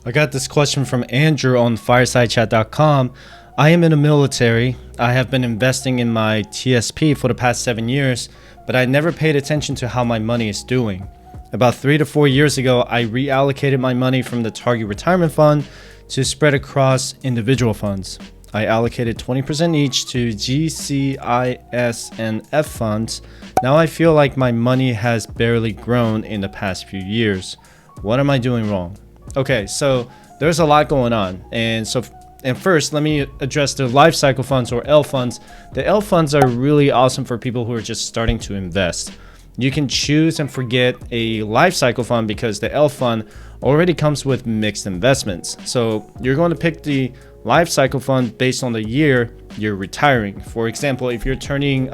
I got this question from Andrew on firesidechat.com. I am in the military. I have been investing in my TSP for the past 7 years, but I never paid attention to how my money is doing. About 3 to 4 years ago, I reallocated my money from the target retirement fund to spread across individual funds. I allocated 20% each to G, C, I, S, and F funds. Now I feel like my money has barely grown in the past few years. What am I doing wrong? Okay, so there's a lot going on. And first, let me address the Lifecycle funds, or L funds. The L funds are really awesome for people who are just starting to invest. You can choose and forget a Lifecycle fund because the L fund already comes with mixed investments. So you're going to pick the Lifecycle fund based on the year you're retiring. For example, if you're turning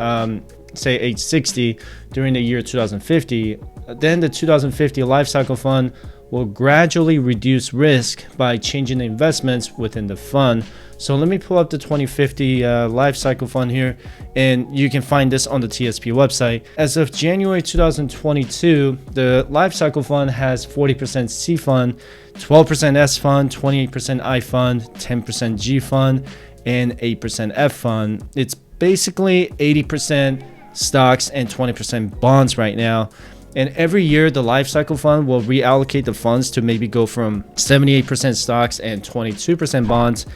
say age 60 during the year 2050, then the 2050 Lifecycle fund will gradually reduce risk by changing the investments within the fund. So let me pull up the 2050 Lifecycle fund here, and you can find this on the TSP website. As of January 2022, the Lifecycle fund has 40% C fund, 12% S fund, 28% I fund, 10% G fund, and 8% F fund. It's basically 80% stocks and 20% bonds right now. And every year, the Lifecycle fund will reallocate the funds to maybe go from 78% stocks and 22% bonds,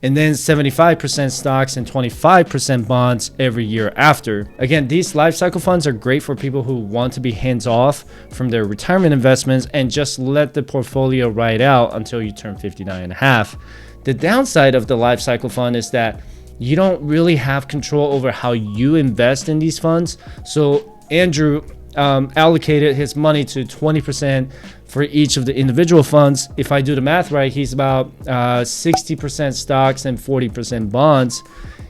and then 75% stocks and 25% bonds every year after. Again, these Lifecycle funds are great for people who want to be hands-off from their retirement investments and just let the portfolio ride out until you turn 59 and a half. The downside of the Lifecycle fund is that you don't really have control over how you invest in these funds. So Andrew allocated his money to 20% for each of the individual funds. If I do the math right, he's about 60% stocks and 40% bonds.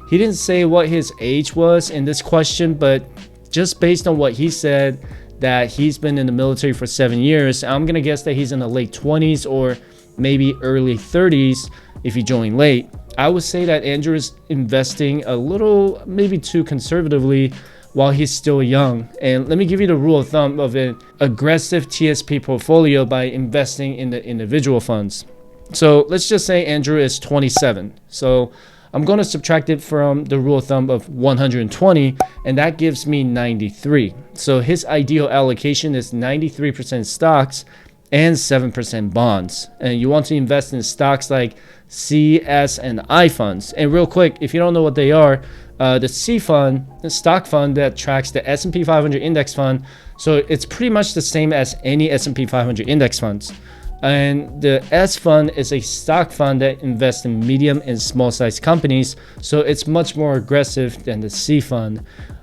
He didn't say what his age was in this question, but just based on what he said, that he's been in the military for 7 years, I'm gonna guess that he's in the late 20s or maybe early 30s if he joined late. I would say that Andrew is investing a little, maybe too conservatively, while he's still young. And let me give you the rule of thumb of an aggressive TSP portfolio by investing in the individual funds. So let's just say Andrew is 27. So I'm going to subtract it from the rule of thumb of 120, and that gives me 93. So his ideal allocation is 93% stocks and 7% bonds. And you want to invest in stocks like C, S, and I funds. And real quick, if you don't know what they are, the C fund, the stock fund that tracks the S&P 500 index fund. So it's pretty much the same as any S&P 500 index funds. And the S fund is a stock fund that invests in medium and small size companies. So it's much more aggressive than the C fund.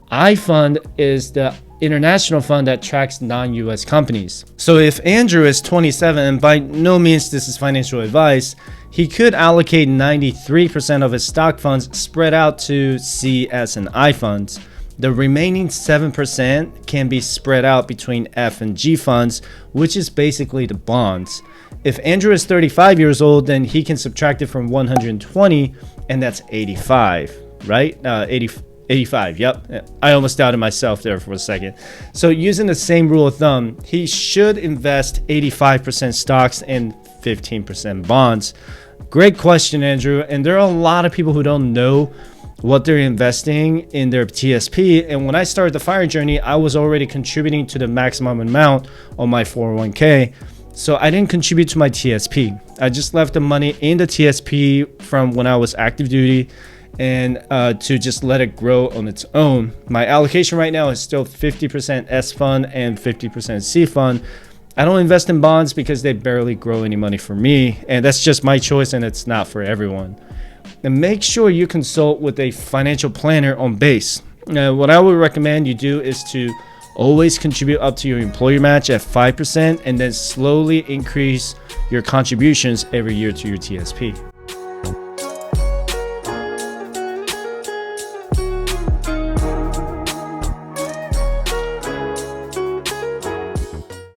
I fund is the international fund that tracks non-US companies. So if Andrew is 27, and by no means this is financial advice, he could allocate 93% of his stock funds spread out to C, S, and I funds. The remaining 7% can be spread out between F and G funds, which is basically the bonds. If Andrew is 35 years old, then he can subtract it from 120, and that's 85, right? 85, yep. I almost doubted myself there for a second. So using the same rule of thumb, he should invest 85% stocks and 15% bonds. Great question, Andrew. And there are a lot of people who don't know what they're investing in their TSP. And when I started the FIRE journey, I was already contributing to the maximum amount on my 401k. So I didn't contribute to my TSP. I just left the money in the TSP from when I was active duty, and to just let it grow on its own. My allocation right now is still 50% S fund and 50% C fund. I don't invest in bonds because they barely grow any money for me, and that's just my choice, and it's not for everyone. And make sure you consult with a financial planner on base. What I would recommend you do is to always contribute up to your employer match at 5%, and then slowly increase your contributions every year to your TSP.